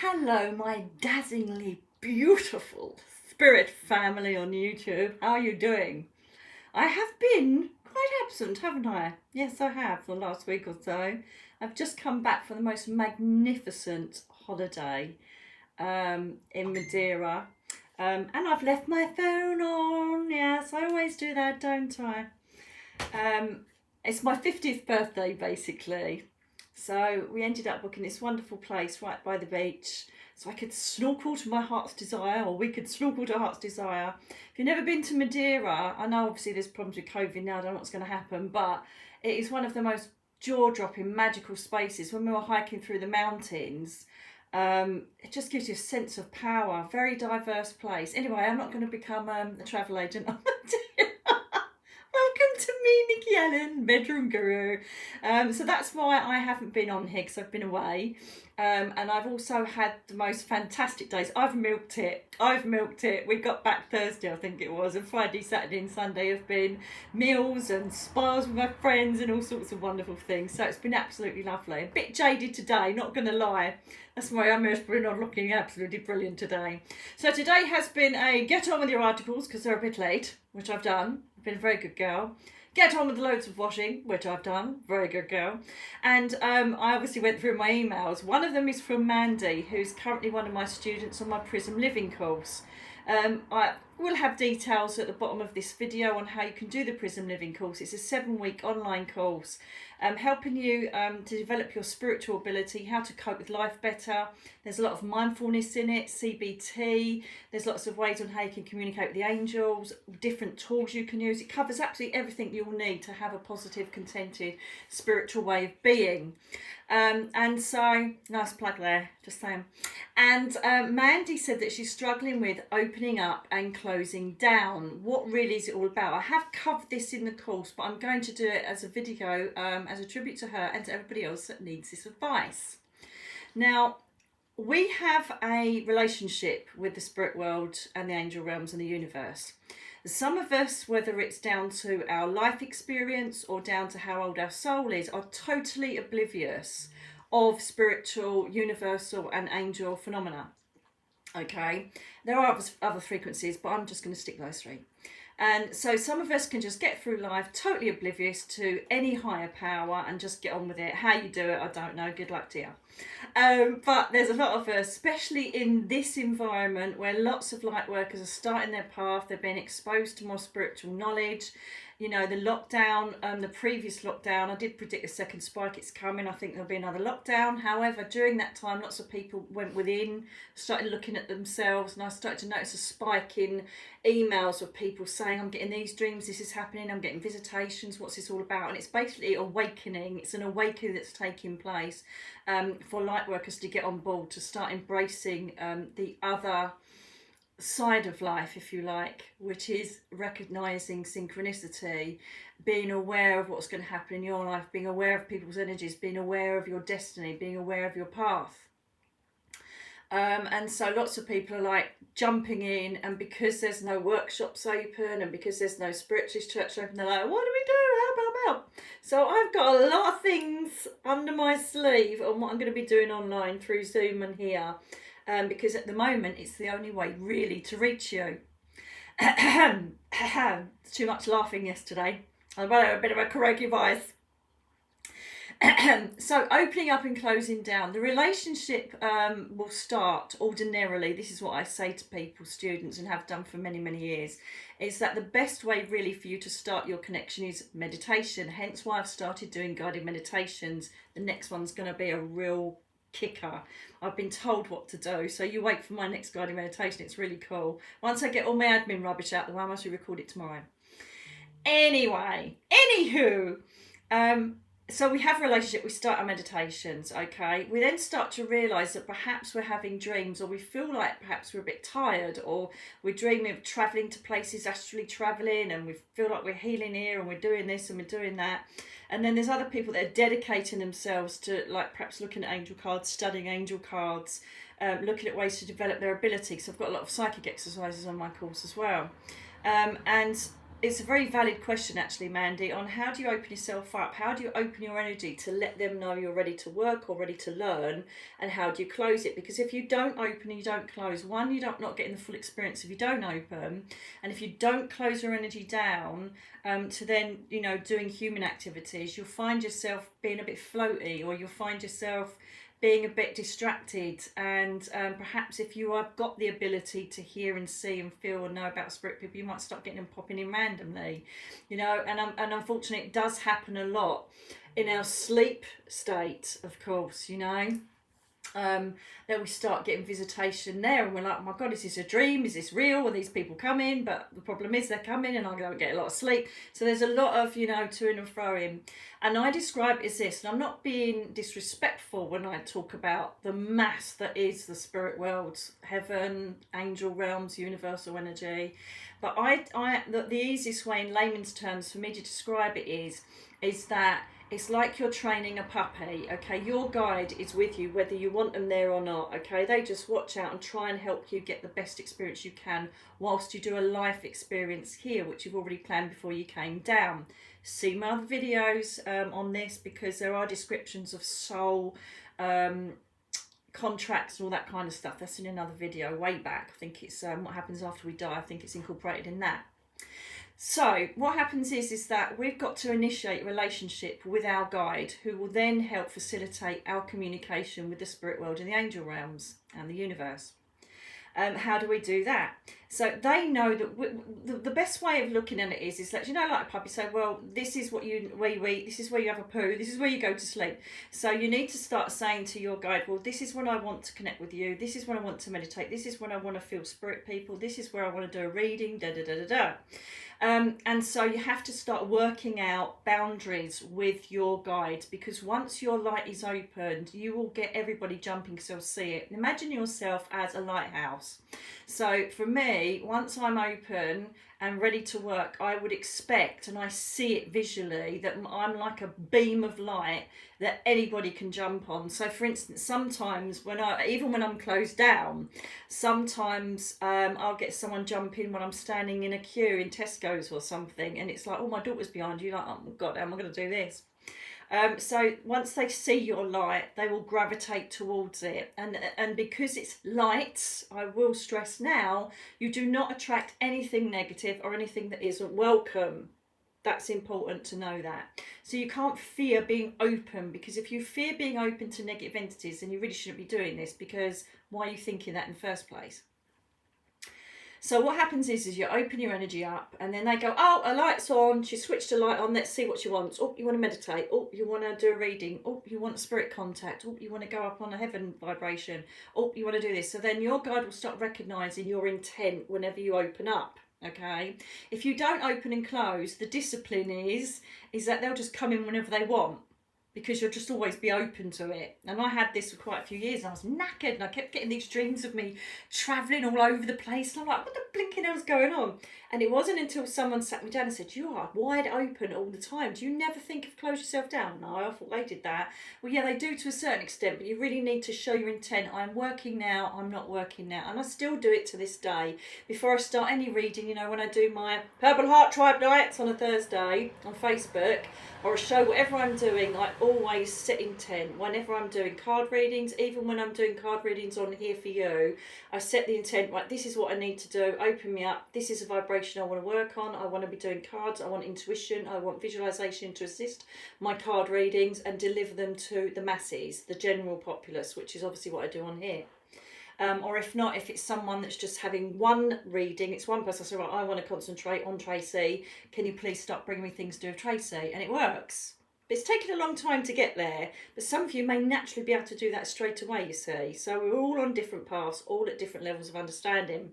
Hello, my dazzlingly beautiful spirit family on YouTube. How are you doing? I have been quite absent, haven't I? Yes, I have for the last week or so. I've just come back from the most magnificent holiday in Madeira. And I've left my phone on. Yes, I always do that, don't I? It's my 50th birthday, basically. So we ended up booking this wonderful place right by the beach, so I could snorkel to my heart's desire, or we could snorkel to heart's desire. If you've never been to Madeira, I know obviously there's problems with COVID now, I don't know what's going to happen, but it is one of the most jaw-dropping magical spaces. When we were hiking through the mountains, it just gives you a sense of power. Very diverse place. Anyway, I'm not going to become a travel agent on Madeira. Welcome to me, Nicky Allen, bedroom guru. So that's why I haven't been on here, because I've been away. And I've also had the most fantastic days. I've milked it. We got back Thursday, I think it was, and Friday, Saturday and Sunday have been meals and spas with my friends and all sorts of wonderful things. So it's been absolutely lovely. A bit jaded today, not going to lie. That's why I'm not looking absolutely brilliant today. So today has been a get on with your articles, because they're a bit late, which I've done. I've been a very good girl. Get on with loads of washing, which I've done. Very good girl. And I obviously went through my emails. One of them is from Mandy, who's currently one of my students on my Prism Living course. I will have details at the bottom of this video on how you can do the Prism Living course. It's a 7-week online course helping you to develop your spiritual ability, how to cope with life better. There's a lot of mindfulness in it, CBT. There's lots of ways on how you can communicate with the angels, different tools you can use. It covers absolutely everything you'll need to have a positive, contented, spiritual way of being. And so, nice plug there, just saying. And Mandy said that she's struggling with opening up and closing down. What really is it all about? I have covered this in the course, but I'm going to do it as a video as a tribute to her and to everybody else that needs this advice. Now, we have a relationship with the spirit world and the angel realms and the universe. Some of us, whether it's down to our life experience or down to how old our soul is, are totally oblivious of spiritual, universal and angel phenomena. Okay, there are other frequencies, but I'm just going to stick those three. And so some of us can just get through life totally oblivious to any higher power and just get on with it. How you do it, I don't know. Good luck to you. But there's a lot of us, especially in this environment where lots of light workers are starting their path. They're being exposed to more spiritual knowledge. You know, the lockdown, the previous lockdown, I did predict a second spike. It's coming. I think there'll be another lockdown. However, during that time, lots of people went within, started looking at themselves, and I started to notice a spike in emails of people saying, I'm getting these dreams, this is happening, I'm getting visitations, what's this all about? And it's basically awakening. It's an awakening that's taking place for light workers to get on board, to start embracing the other side of life, if you like, which is recognizing synchronicity, being aware of what's going to happen in your life, being aware of people's energies, being aware of your destiny, being aware of your path. And so lots of people are like jumping in, and because there's no workshops open and because there's no spiritualist church open, they're like, what do we do? Help. So I've got a lot of things under my sleeve on what I'm going to be doing online through Zoom and here. Because at the moment it's the only way really to reach you. Too much laughing yesterday. I've got a bit of a croaky voice. So opening up and closing down. The relationship will start ordinarily. This is what I say to people, students, and have done for many, many years. Is that the best way really for you to start your connection is meditation. Hence why I've started doing guided meditations. The next one's going to be a real kicker. I've been told what to do, so you wait for my next guided meditation. It's really cool. Once I get all my admin rubbish out the way, I must record it tomorrow. Anywho, so we have a relationship, we start our meditations, okay? We then start to realise that perhaps we're having dreams, or we feel like perhaps we're a bit tired, or we're dreaming of travelling to places, astrally travelling, and we feel like we're healing here, and we're doing this and we're doing that. And then there's other people that are dedicating themselves to, like, perhaps looking at angel cards, studying angel cards, looking at ways to develop their ability. So I've got a lot of psychic exercises on my course as well. And it's a very valid question, actually, Mandy, on how do you open yourself up? How do you open your energy to let them know you're ready to work or ready to learn? And how do you close it? Because if you don't open and you don't close, one, you're not getting the full experience if you don't open. And if you don't close your energy down to then, doing human activities, you'll find yourself being a bit floaty, or you'll find yourself being a bit distracted, and perhaps if you have got the ability to hear and see and feel and know about spirit people, you might start getting them popping in randomly, and unfortunately it does happen a lot in our sleep state, of course, then we start getting visitation there, and we're like, oh my god, is this a dream? Is this real? Are these people coming? But the problem is they're coming and I don't get a lot of sleep. So there's a lot of, to and fro in. And I describe it as this, and I'm not being disrespectful when I talk about the mass that is the spirit world, heaven, angel realms, universal energy. But the easiest way in layman's terms for me to describe it is that it's like you're training a puppy, okay? Your guide is with you whether you want them there or not, okay? They just watch out and try and help you get the best experience you can whilst you do a life experience here, which you've already planned before you came down. See my other videos on this, because there are descriptions of soul, contracts and all that kind of stuff. That's in another video way back. I think it's what happens after we die. I think it's incorporated in that. So what happens is that we've got to initiate a relationship with our guide, who will then help facilitate our communication with the spirit world and the angel realms and the universe. How do we do that? So they know that the best way of looking at it is that, like a puppy, say, well, this is where you eat, this is where you have a poo, this is where you go to sleep. So you need to start saying to your guide, well, this is when I want to connect with you, this is when I want to meditate, this is when I want to feel spirit people, this is where I want to do a reading, da da da da da. And so you have to start working out boundaries with your guide, because once your light is opened, you will get everybody jumping because they'll see it. Imagine yourself as a lighthouse. So for me, once I'm open and ready to work, I would expect, and I see it visually, that I'm like a beam of light that anybody can jump on. So for instance, sometimes even when I'm closed down, sometimes I'll get someone jump in when I'm standing in a queue in Tesco's or something, and it's like, oh, my daughter's behind you, like, oh god, how am I going to do this? So once they see your light, they will gravitate towards it, and because it's light, I will stress now, you do not attract anything negative or anything that isn't welcome. That's important to know that. So you can't fear being open, because if you fear being open to negative entities, then you really shouldn't be doing this, because why are you thinking that in the first place? So what happens is you open your energy up, and then they go, oh, a light's on, she switched a light on, let's see what she wants. Oh, you want to meditate. Oh, you want to do a reading. Oh, you want spirit contact. Oh, you want to go up on a heaven vibration. Oh, you want to do this. So then your guide will start recognising your intent whenever you open up. Okay, if you don't open and close, the discipline is that they'll just come in whenever they want, because you'll just always be open to it. And I had this for quite a few years, and I was knackered, and I kept getting these dreams of me travelling all over the place, and I'm like, what the blinking hell's going on? And it wasn't until someone sat me down and said, you are wide open all the time, do you never think of close yourself down? No, I thought they did that. Well, yeah, they do to a certain extent, but you really need to show your intent. I'm working now, I'm not working now. And I still do it to this day. Before I start any reading, when I do my Purple Heart Tribe nights on a Thursday on Facebook, or a show, whatever I'm doing, I always set intent. Whenever I'm doing card readings, even when I'm doing card readings on Here For You, I set the intent, right, this is what I need to do, open me up, this is a vibration I want to work on, I want to be doing cards, I want intuition, I want visualization to assist my card readings and deliver them to the masses, the general populace, which is obviously what I do on here. Or if not, if it's someone that's just having one reading, it's one person, I say, right, I want to concentrate on Tracy, can you please stop bringing me things to do with Tracy? And it works. But it's taken a long time to get there, but some of you may naturally be able to do that straight away, you see. So we're all on different paths, all at different levels of understanding.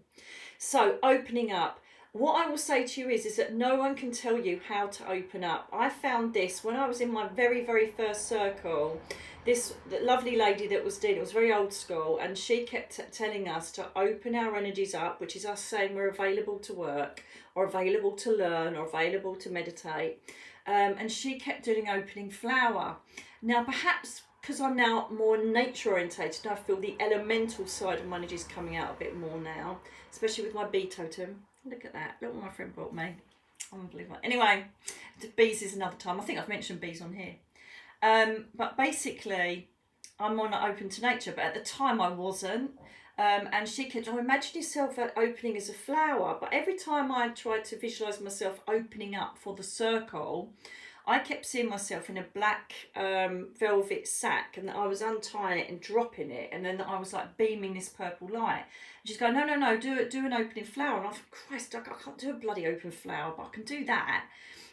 So opening up. What I will say to you is that no one can tell you how to open up. I found this when I was in my very, very first circle. This lovely lady that was doing it was very old school, and she kept telling us to open our energies up, which is us saying we're available to work, or available to learn, or available to meditate. And she kept doing opening flower. Now, perhaps because I'm now more nature orientated, I feel the elemental side of my energy is coming out a bit more now, especially with my bee totem. Look at that. Look what my friend brought me. Unbelievable. Anyway, bees is another time. I think I've mentioned bees on here. But basically, I'm on Open to Nature, but at the time I wasn't. And she kept, oh, imagine yourself opening as a flower. But every time I tried to visualise myself opening up for the circle, I kept seeing myself in a black velvet sack, and I was untying it and dropping it, and then I was like beaming this purple light. And she's going, no, do an opening flower. And I thought, Christ, I can't do a bloody open flower, but I can do that.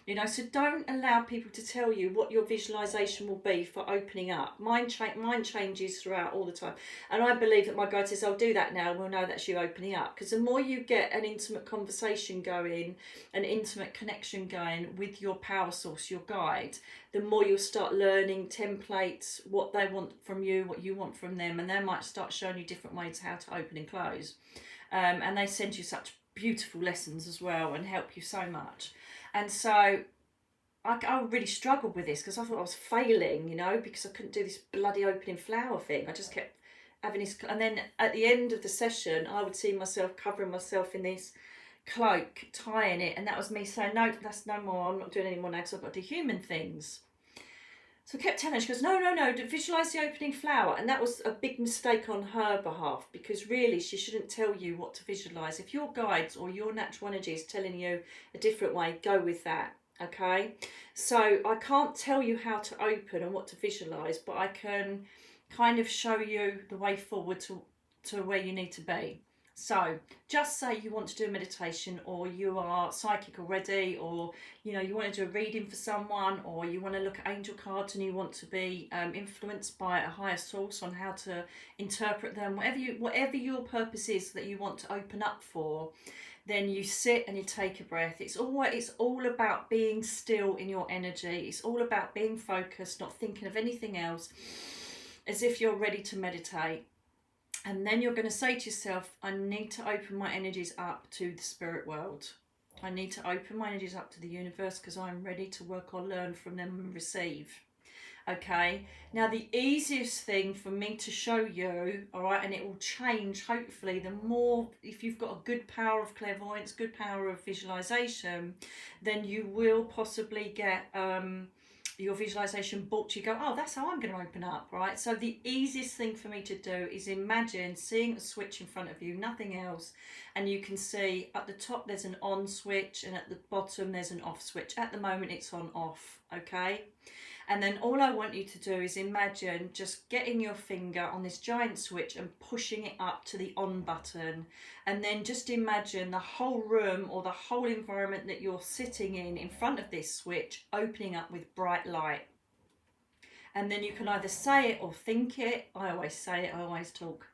You know, so don't allow people to tell you what your visualization will be for opening up. Mine changes throughout all the time. And I believe that my guide says, I'll do that now. We'll know that's you opening up. Because the more you get an intimate conversation going, an intimate connection going with your power source, your guide, the more you'll start learning templates, what they want from you, what you want from them. And they might start showing you different ways how to open and close. And they send you such beautiful lessons as well and help you so much. And so I really struggled with this because I thought I was failing, you know, because I couldn't do this bloody opening flower thing. I just kept having this, and then at the end of the session, I would see myself covering myself in this cloak, tying it, and that was me saying, no, that's no more, I'm not doing any more now because I've got to do human things. So I kept telling her, she goes, no, visualise the opening flower. And that was a big mistake on her behalf, because really she shouldn't tell you what to visualise. If your guides or your natural energy is telling you a different way, go with that, okay? So I can't tell you how to open and what to visualise, but I can kind of show you the way forward to where you need to be. So just say you want to do a meditation, or you are psychic already, or you know you want to do a reading for someone, or you want to look at angel cards and you want to be influenced by a higher source on how to interpret them. Whatever your purpose is that you want to open up for, then you sit and you take a breath. It's all about being still in your energy. It's all about being focused, not thinking of anything else, as if you're ready to meditate. And then you're going to say to yourself, I need to open my energies up to the spirit world. I need to open my energies up to the universe because I'm ready to work or learn from them and receive. Okay, now the easiest thing for me to show you, all right, and it will change hopefully the more, if you've got a good power of clairvoyance, good power of visualization, then you will possibly get your visualization booked. You go, oh, that's how I'm going to open up, right? So the easiest thing for me to do is imagine seeing a switch in front of you, nothing else, and you can see at the top there's an on switch and at the bottom there's an off switch. At the moment it's on off, okay? And then all I want you to do is imagine just getting your finger on this giant switch and pushing it up to the on button. And then just imagine the whole room or the whole environment that you're sitting in front of this switch opening up with bright light. And then you can either say it or think it. I always say it, I always talk.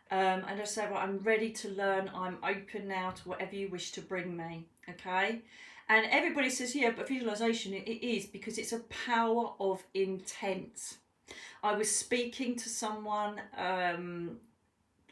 And I say, well, I'm ready to learn. I'm open now to whatever you wish to bring me, okay? And everybody says, yeah, but visualization, it is, because it's a power of intent. I was speaking to someone,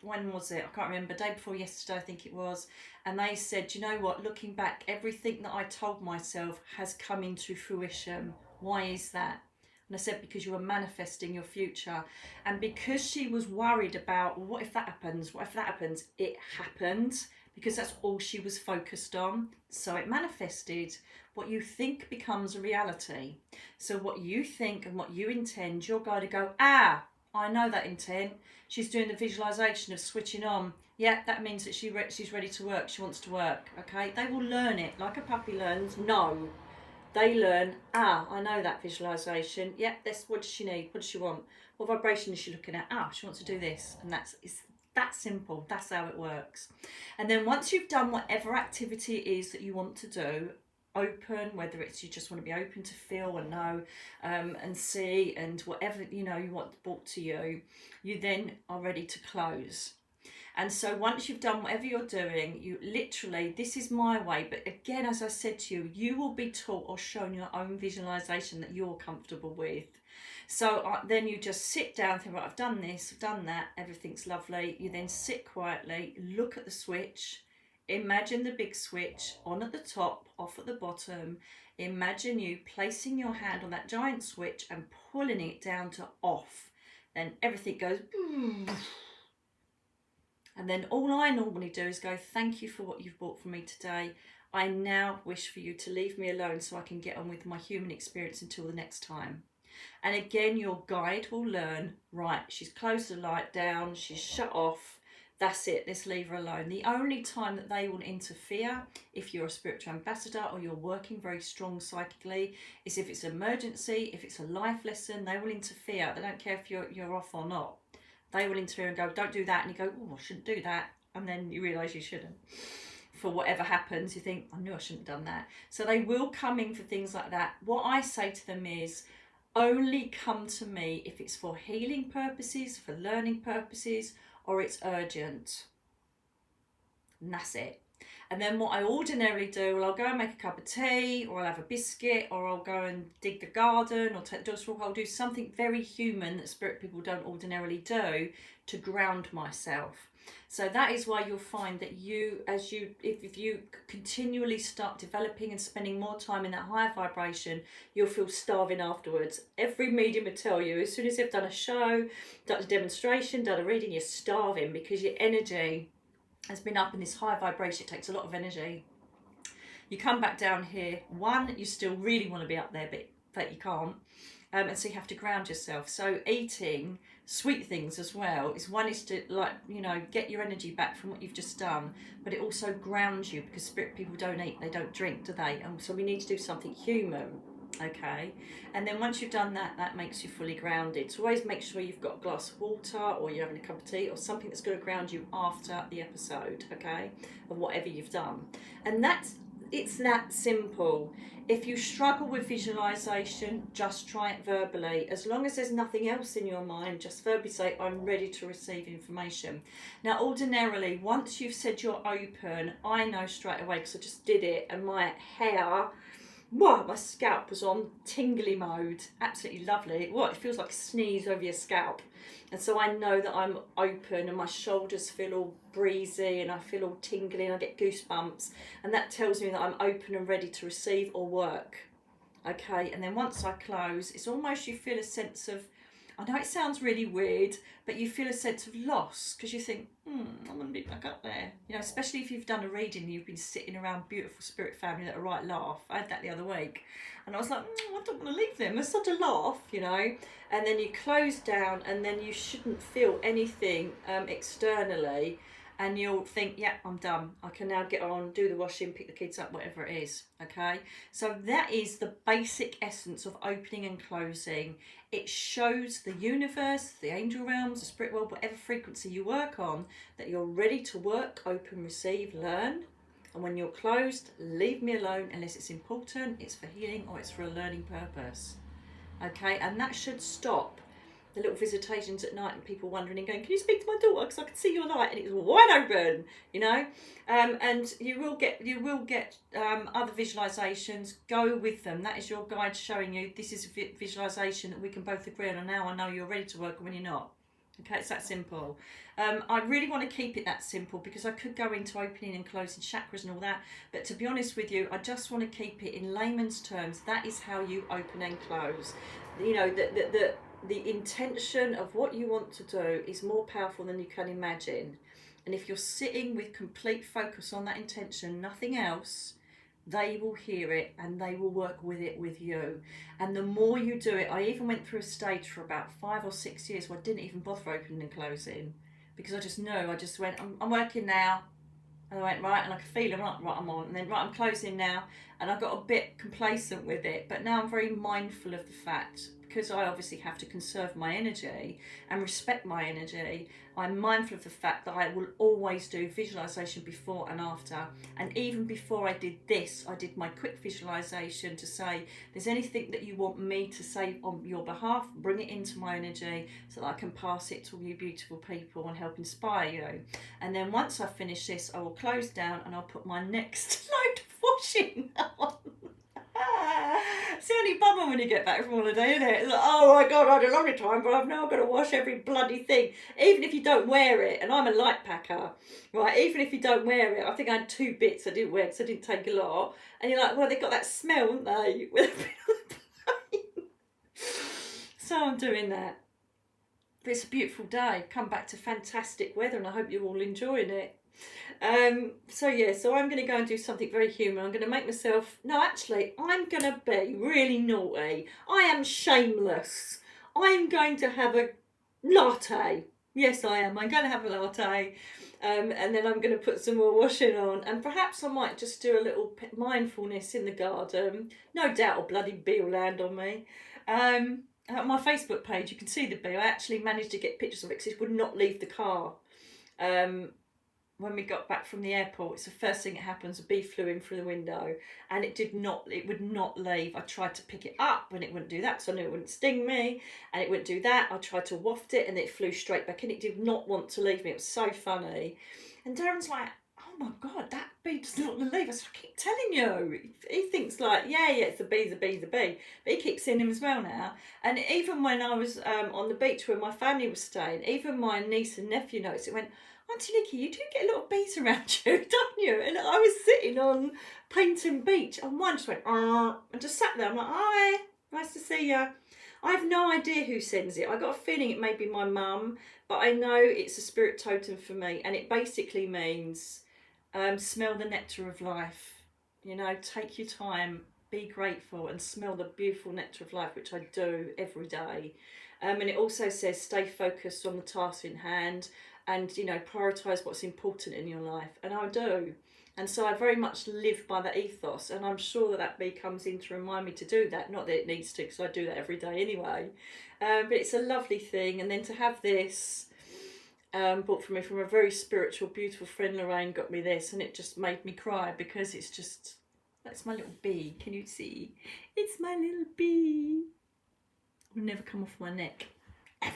when was it? I can't remember, day before yesterday, I think it was. And they said, you know what, looking back, everything that I told myself has come into fruition. Why is that? And I said, because you were manifesting your future. And because she was worried about, well, what if that happens? What if that happens? It happened. Because that's all she was focused on. So it manifested. What you think becomes a reality. So what you think and what you intend, your guide will go, ah, I know that intent. She's doing the visualization of switching on. Yeah, that means that she's ready to work. She wants to work. Okay, they will learn it like a puppy learns. No, they learn, ah, I know that visualization. Yeah, what does she need? What does she want? What vibration is she looking at? Ah, she wants to do this. And it's that simple. That's how it works. And then once you've done whatever activity it is that you want to do, open, whether it's you just want to be open to feel and know and see and whatever you want brought to you, you then are ready to close. And so once you've done whatever you're doing, you literally, this is my way, but again, as I said to you, you will be taught or shown your own visualization that you're comfortable with. So then you just sit down, think, right, I've done this, I've done that, everything's lovely. You then sit quietly, look at the switch, imagine the big switch on at the top, off at the bottom. Imagine you placing your hand on that giant switch and pulling it down to off. Then everything goes boom. And then all I normally do is go, thank you for what you've bought for me today. I now wish for you to leave me alone so I can get on with my human experience until the next time. And again, your guide will learn, right, she's closed the light down, she's shut off, that's it, let's leave her alone. The only time that they will interfere, if you're a spiritual ambassador or you're working very strong psychically, is if it's an emergency, if it's a life lesson, they will interfere. They don't care if you're off or not. They will interfere and go, don't do that. And you go, oh, I shouldn't do that. And then you realise you shouldn't. For whatever happens, you think, I knew I shouldn't have done that. So they will come in for things like that. What I say to them is, only come to me if it's for healing purposes, for learning purposes, or it's urgent. And that's it. And then what I ordinarily do, well, I'll go and make a cup of tea, or I'll have a biscuit, or I'll go and dig the garden, or take the dogs for a walk. I'll do something very human that spirit people don't ordinarily do to ground myself. So that is why you'll find that if you continually start developing and spending more time in that higher vibration, you'll feel starving afterwards. Every medium will tell you, as soon as they've done a show, done a demonstration, done a reading, you're starving because your energy has been up in this high vibration. It takes a lot of energy. You come back down here, one, you still really want to be up there, but you can't. And so you have to ground yourself. So eating sweet things as well is to, like, you know, get your energy back from what you've just done, but it also grounds you, because spirit people don't eat, they don't drink, do they? And so we need to do something human, okay? And then once you've done that, that makes you fully grounded. So always make sure you've got a glass of water, or you're having a cup of tea, or something that's going to ground you after the episode, okay, of whatever you've done. And it's that simple. If you struggle with visualization, just try it verbally. As long as there's nothing else in your mind, just verbally say, I'm ready to receive information. Now, ordinarily, once you've said you're open, I know straight away, because I just did it, and my hair, wow, my scalp was on tingly mode. Absolutely lovely. It feels like a sneeze over your scalp. And so I know that I'm open, and my shoulders feel all breezy, and I feel all tingly, and I get goosebumps. And that tells me that I'm open and ready to receive or work. Okay, and then once I close, it's almost you feel a sense of, I know it sounds really weird, but you feel a sense of loss, because you think, I want to be back up there. You know, especially if you've done a reading and you've been sitting around beautiful spirit family that are right laugh. I had that the other week. And I was like, I don't want to leave them. It's such a laugh, you know. And then you close down, and then you shouldn't feel anything externally. And you'll think, yeah, I'm done. I can now get on, do the washing, pick the kids up, whatever it is, okay? So that is the basic essence of opening and closing. It shows the universe, the angel realms, the spirit world, whatever frequency you work on, that you're ready to work, open, receive, learn. And when you're closed, leave me alone unless it's important, it's for healing, or it's for a learning purpose, okay? And that should stop the little visitations at night and people wondering and going, can you speak to my daughter, because I can see your light and it's wide open, you know. And you will get other visualizations. Go with them. That is your guide showing you this is a visualization that we can both agree on, and now I know you're ready to work when you're not. Okay, it's that simple. I really want to keep it that simple, because I could go into opening and closing chakras and all that, but to be honest with you, I just want to keep it in layman's terms. That is how you open and close. You know, the intention of what you want to do is more powerful than you can imagine. And if you're sitting with complete focus on that intention, nothing else, they will hear it and they will work with it with you. And the more you do it, I even went through a stage for about 5 or 6 years where I didn't even bother opening and closing, because I just know, I just went, I'm working now. And I went, right, and I could feel it, right, I'm on. And then, right, I'm closing now. And I got a bit complacent with it. But now I'm very mindful of the fact, because I obviously have to conserve my energy and respect my energy, I'm mindful of the fact that I will always do visualization before and after. And even before I did this, I did my quick visualization to say, there's anything that you want me to say on your behalf, bring it into my energy so that I can pass it to all you beautiful people and help inspire you. And then once I finish this, I will close down and I'll put my next load of washing on. It's the only bummer when you get back from holiday, isn't it? It's like, oh my God, I had a longer time, but I've now got to wash every bloody thing. Even if you don't wear it, and I'm a light packer, right? Even if you don't wear it, I think I had 2 bits I didn't wear because I didn't take a lot. And you're like, well, they've got that smell, haven't they? So I'm doing that. But it's a beautiful day. Come back to fantastic weather, and I hope you're all enjoying it. So I'm going to go and do something very human. I'm going to make myself, no, actually, I'm going to be really naughty. I am shameless. I'm going to have a latte. Yes, I am. I'm going to have a latte. And then I'm going to put some more washing on, and perhaps I might just do a little mindfulness in the garden. No doubt a bloody bee will land on me. On my Facebook page, you can see the bee. I actually managed to get pictures of it because it would not leave the car. When we got back from the airport, it's the first thing that happens. A bee flew in through the window, and it would not leave. I tried to pick it up and it wouldn't do that, so I knew it wouldn't sting me, and it wouldn't do that. I tried to waft it and it flew straight back in. It did not want to leave me. It was so funny. And Darren's like, oh my God, that bee does not want to leave us. I keep telling you. He thinks like, yeah, it's a bee. But he keeps seeing him as well now. And even when I was on the beach where my family was staying, even my niece and nephew noticed it, went, Auntie Nicky, you do get a lot of bees around you, don't you? And I was sitting on Paynton Beach, and one just went, and just sat there. I'm like, hi, nice to see you. I have no idea who sends it. I got a feeling it may be my mum, but I know it's a spirit totem for me, and it basically means smell the nectar of life. You know, take your time, be grateful, and smell the beautiful nectar of life, which I do every day. And it also says stay focused on the task in hand, and, you know, prioritise what's important in your life. And I do. And so I very much live by that ethos. And I'm sure that bee comes in to remind me to do that. Not that it needs to, because I do that every day anyway. But it's a lovely thing. And then to have this bought for me from a very spiritual, beautiful friend, Lorraine, got me this. And it just made me cry, because it's just, that's my little bee. Can you see? It's my little bee. It will never come off my neck. Ever.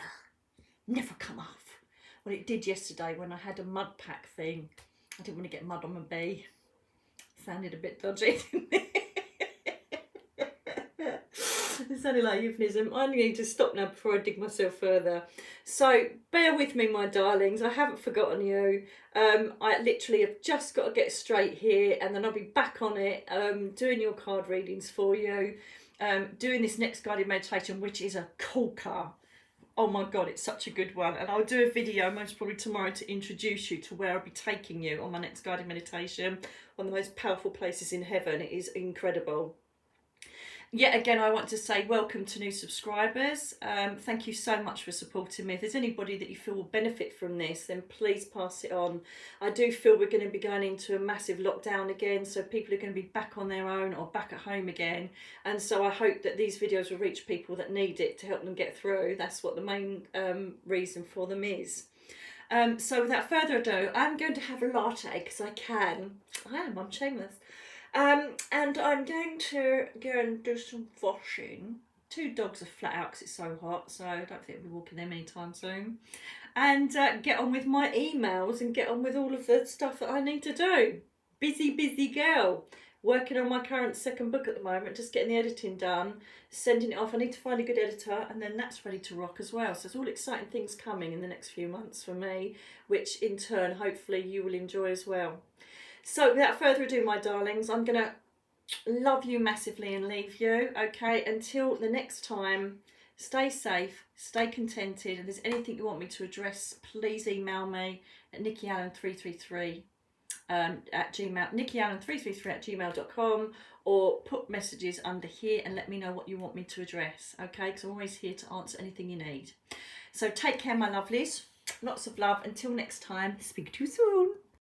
Never come off. Well, it did yesterday when I had a mud pack thing. I didn't want to get mud on my bee. Sounded a bit dodgy, didn't it? It sounded like euphemism. I need to stop now before I dig myself further. So bear with me, my darlings. I haven't forgotten you. I literally have just got to get straight here, and then I'll be back on it, doing your card readings for you, doing this next guided meditation, which is a corker. Oh my God, it's such a good one. And I'll do a video most probably tomorrow to introduce you to where I'll be taking you on my next guided meditation, one of the most powerful places in heaven. It is incredible. Yet again, I want to say welcome to new subscribers. Thank you so much for supporting me. If there's anybody that you feel will benefit from this, then please pass it on. I do feel we're going to be going into a massive lockdown again, so people are going to be back on their own or back at home again. And so I hope that these videos will reach people that need it to help them get through. That's what the main reason for them is. So without further ado, I'm going to have a latte because I can. I'm shameless. And I'm going to go and do some washing. 2 dogs are flat out because it's so hot, so I don't think we'll be walking them anytime soon. And get on with my emails and get on with all of the stuff that I need to do. Busy girl. Working on my current 2nd book at the moment, just getting the editing done, sending it off. I need to find a good editor, and then that's ready to rock as well. So there's all exciting things coming in the next few months for me, which in turn, hopefully you will enjoy as well. So without further ado, my darlings, I'm going to love you massively and leave you. Okay, until the next time, stay safe, stay contented. If there's anything you want me to address, please email me at nickyallen333 at gmail, nickyallen333@gmail.com, or put messages under here and let me know what you want me to address. Okay, because I'm always here to answer anything you need. So take care, my lovelies. Lots of love. Until next time, speak to you soon.